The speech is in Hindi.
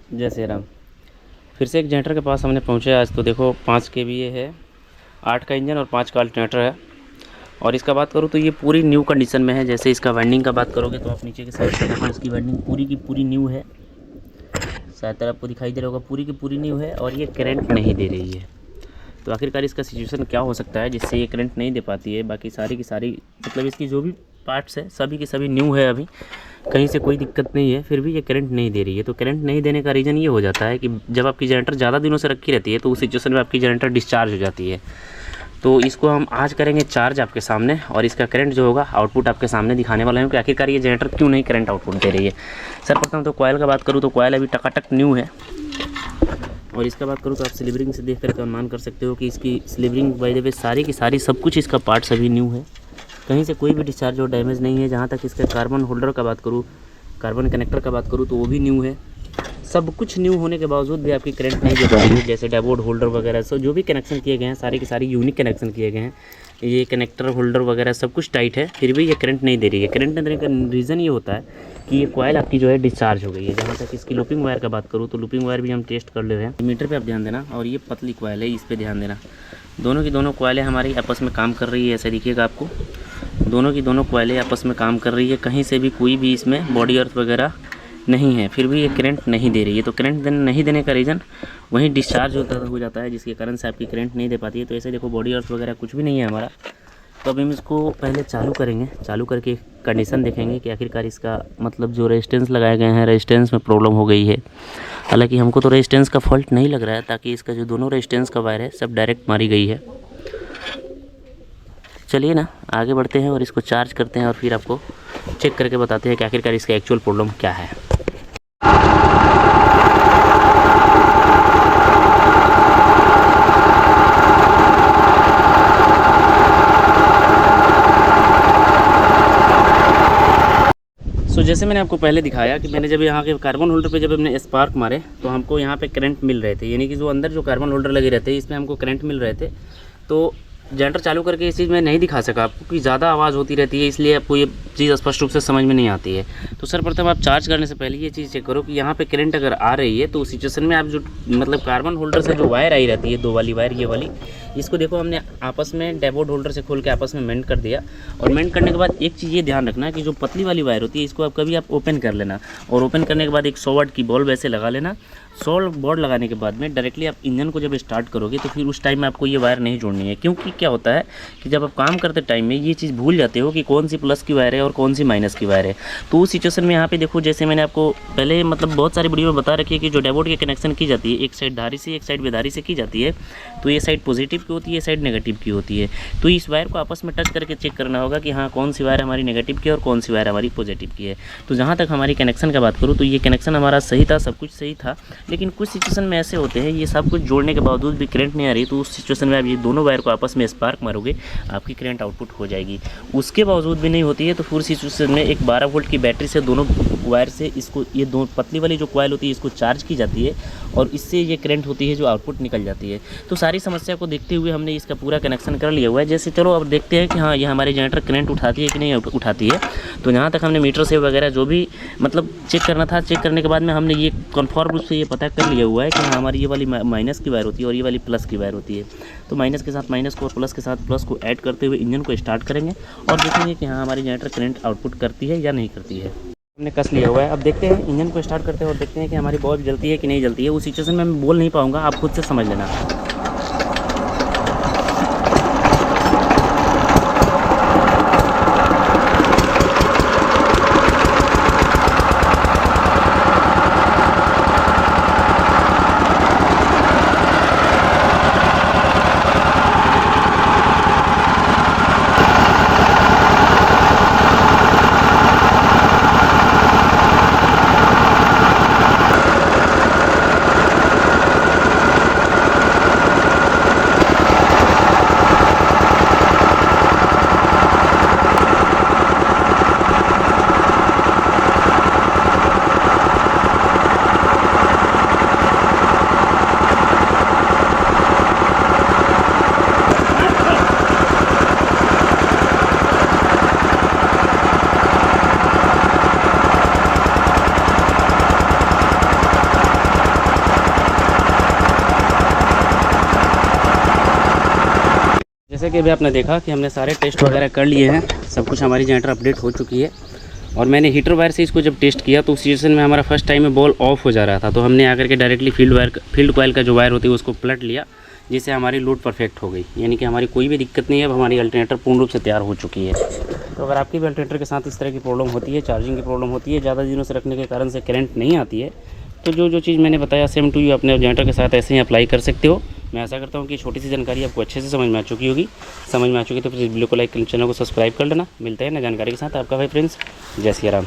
जैसे राम। फिर से एक जनरेटर के पास हमने पहुँचे आज। तो देखो 5 केवीए है, 8 का इंजन और 5 का अल्टरनेटर है। और इसका बात करूँ तो ये पूरी न्यू कंडीशन में है। जैसे इसका वाइंडिंग का बात करोगे तो आप नीचे की साइड पर देखो, इसकी वाइंडिंग पूरी की पूरी न्यू है। शायद आपको दिखाई दे रहा होगा, पूरी की पूरी न्यू है और ये करंट नहीं दे रही है। तो आखिरकार इसका सिचुएशन क्या हो सकता है जिससे ये करंट नहीं दे पाती है। बाकी सारी की सारी मतलब इसकी जो भी पार्ट्स है सभी की सभी न्यू है, अभी कहीं से कोई दिक्कत नहीं है, फिर भी ये करंट नहीं दे रही है। तो करंट नहीं देने का रीज़न ये हो जाता है कि जब आपकी जनरेटर ज़्यादा दिनों से रखी रहती है तो उस सिचुएशन में आपकी जनरेटर डिस्चार्ज हो जाती है। तो इसको हम आज करेंगे चार्ज आपके सामने, और इसका करंट जो होगा आउटपुट आपके सामने दिखाने वाला है कि आखिरकार ये जनरेटर क्यों नहीं करंट आउटपुट दे रही है। सर्वप्रथम तो कॉयल का बात करूँ तो कॉयल अभी टकाटक न्यू है। और इसका बात करूँ तो आप स्लीवरिंग से देख करके अनुमान कर सकते हो कि इसकी स्लीवरिंग बाय द वे सारी की सारी सब कुछ इसका पार्ट्स अभी न्यू है। कहीं से कोई भी डिस्चार्ज और डैमेज नहीं है। जहाँ तक इसके कार्बन होल्डर का बात करूँ, कार्बन कनेक्टर का बात करूँ तो वो भी न्यू है। सब कुछ न्यू होने के बावजूद भी आपकी करंट नहीं दे रही है। जैसे डैबोर्ड होल्डर वगैरह सब जो भी कनेक्शन किए गए हैं सारे के सारे यूनिक कनेक्शन किए गए हैं। ये कनेक्टर होल्डर वगैरह सब कुछ टाइट है, फिर भी ये करंट नहीं दे रही है। करंट नहीं देने का रीज़न ये होता है कि ये कॉयल आपकी जो है डिस्चार्ज हो गई है। जहाँ तक इसकी लूपिंग वायर का बात करूँ तो लूपिंग वायर भी हम टेस्ट कर ले रहे हैं। मीटर पे आप ध्यान देना, और ये पतली कॉयल है, इस पर ध्यान देना। दोनों की दोनों कॉयलें हमारी आपस में काम कर रही है। ऐसे दिखिएगा आपको, दोनों की दोनों कॉयलें आपस में काम कर रही है। कहीं से भी कोई भी इसमें बॉडी अर्थ वगैरह नहीं है, फिर भी ये करंट नहीं दे रही है। तो करंट नहीं देने का रीज़न वहीं डिस्चार्ज हो जाता है, जिसके कारण से आपकी करंट नहीं दे पाती है। तो ऐसे देखो बॉडी अर्थ वगैरह कुछ भी नहीं है हमारा। तो अभी हम इसको पहले चालू करेंगे, चालू करके कंडीशन देखेंगे कि आखिरकार इसका मतलब जो रेजिस्टेंस लगाए गए हैं रेजिस्टेंस में प्रॉब्लम हो गई है। हालांकि हमको तो रेजिस्टेंस का फॉल्ट नहीं लग रहा है, ताकि इसका जो दोनों रेजिस्टेंस का वायर है सब डायरेक्ट मारी गई है। चलिए ना आगे बढ़ते हैं और इसको चार्ज करते हैं और फिर आपको चेक करके बताते हैं कि आखिरकार इसका एक्चुअल प्रॉब्लम क्या है। जैसे मैंने आपको पहले दिखाया कि मैंने जब यहाँ के कार्बन होल्डर पे जब हमने स्पार्क मारे तो हमको यहाँ पे करंट मिल रहे थे, यानी कि जो अंदर जो कार्बन होल्डर लगे रहते हैं इसमें हमको करंट मिल रहे थे। तो जनरेटर चालू करके इस चीज़ में नहीं दिखा सका आपको कि ज़्यादा आवाज़ होती रहती है, इसलिए आपको ये चीज़ स्पष्ट रूप से समझ में नहीं आती है। तो सर्वप्रथम आप चार्ज करने से पहले ये चीज़ चेक करो कि यहाँ पे करंट अगर आ रही है तो उस सिचुएशन में आप जो मतलब कार्बन होल्डर से जो वायर आई रहती है, दो वाली वायर, ये वाली, इसको देखो हमने आपस में डैबोर्ड होल्डर से खोल के आपस में मेंट कर दिया। और मेंट करने के बाद एक चीज़ ये ध्यान रखना कि जो पतली वाली वायर होती है इसको आप कभी आप ओपन कर लेना, और ओपन करने के बाद एक 100 वाट की बॉल्ब ऐसे लगा लेना। 100 बॉल्ब लगाने के बाद में डायरेक्टली आप इंजन को जब स्टार्ट करोगे तो फिर उस टाइम में आपको ये वायर नहीं जोड़नी है। क्योंकि क्या होता है कि जब आप काम करते टाइम में ये चीज़ भूल जाते हो कि कौन सी प्लस की वायर है और कौन सी माइनस की वायर है। तो उस सिचुएशन में यहाँ पे देखो, जैसे मैंने आपको पहले मतलब बहुत सारी वीडियो में बता रखी है कि जो डैबोर्ड की कनेक्शन की जाती है एक साइड धारी से एक साइड बेधारी से की जाती है, तो ये साइड पॉजिटिव की होती है, साइड नेगेटिव की होती है। तो इस वायर को आपस में टच करके चेक करना होगा कि हाँ कौन सी वायर हमारी नेगेटिव की है और कौन सी वायर हमारी पॉजिटिव की है। तो जहाँ तक हमारी कनेक्शन का बात करूँ तो ये कनेक्शन हमारा सही था, सब कुछ सही था, लेकिन कुछ सिचुएशन में ऐसे होते हैं ये सब कुछ जोड़ने के बावजूद भी करंट नहीं आ रही। तो उस सिचुएशन में आप ये दोनों वायर को आपस में स्पार्क मारोगे, आपकी करंट आउटपुट हो जाएगी। उसके बावजूद भी नहीं होती है तो पूरी सिचुएशन में एक 12 वोल्ट की बैटरी से दोनों वायर से इसको ये दो पतली वाली जो कॉइल होती है इसको चार्ज की जाती है, और इससे ये करंट होती है जो आउटपुट निकल जाती है। तो सारी समस्या को देखते हुए हमने इसका पूरा कनेक्शन कर लिया हुआ है। जैसे चलो अब देखते हैं कि हाँ ये हमारी जनरेटर करंट उठाती है कि नहीं उठाती है। तो जहाँ तक हमने मीटर से वगैरह जो भी मतलब चेक करना था, चेक करने के बाद में हमने ये कन्फर्म रूप से ये पता कर लिया हुआ है कि हाँ हमारी ये वाली माइनस की वायर होती है और ये वाली प्लस की वायर होती है। तो माइनस के साथ माइनस को और प्लस के साथ प्लस को ऐड करते हुए इंजन को स्टार्ट करेंगे और देखेंगे कि हाँ हमारी जनरेटर करंट आउटपुट करती है या नहीं करती है। हमने कस लिया हुआ है। अब देखते हैं इंजन को स्टार्ट करते हैं और देखते हैं कि हमारी बॉल जलती है कि नहीं जलती है। उस सिचुएशन में मैं बोल नहीं पाऊँगा, आप खुद से समझ लेना। जैसे कि अभी आपने देखा कि हमने सारे टेस्ट वगैरह कर लिए हैं, सब कुछ हमारी जनरेटर अपडेट हो चुकी है। और मैंने हीटर वायर से इसको जब टेस्ट किया तो उस सिचुएशन में हमारा फर्स्ट टाइम में बॉल ऑफ हो जा रहा था, तो हमने आकर के डायरेक्टली फील्ड कॉइल का जो वायर होती है उसको पलट लिया, जिससे हमारी लोड परफेक्ट हो गई, यानी कि हमारी कोई भी दिक्कत नहीं है। अब हमारी अल्टरनेटर पूर्ण रूप से तैयार हो चुकी है। तो अगर आपकी भी अल्टरनेटर के साथ इस तरह की प्रॉब्लम होती है, चार्जिंग की प्रॉब्लम होती है, ज़्यादा दिनों से रखने के कारण से करंट नहीं आती है, तो जो चीज़ मैंने बताया सेम टू यू अपने जनरेटर के साथ ऐसे ही अप्लाई कर सकते हो। मैं आशा करता हूँ कि छोटी सी जानकारी आपको अच्छे से समझ में आ चुकी होगी। समझ में आ चुकी तो प्लीज़ वीडियो को लाइक, चैनल को सब्सक्राइब कर लेना। मिलते हैं ना जानकारी के साथ, आपका भाई प्रिंस। जय सिया राम।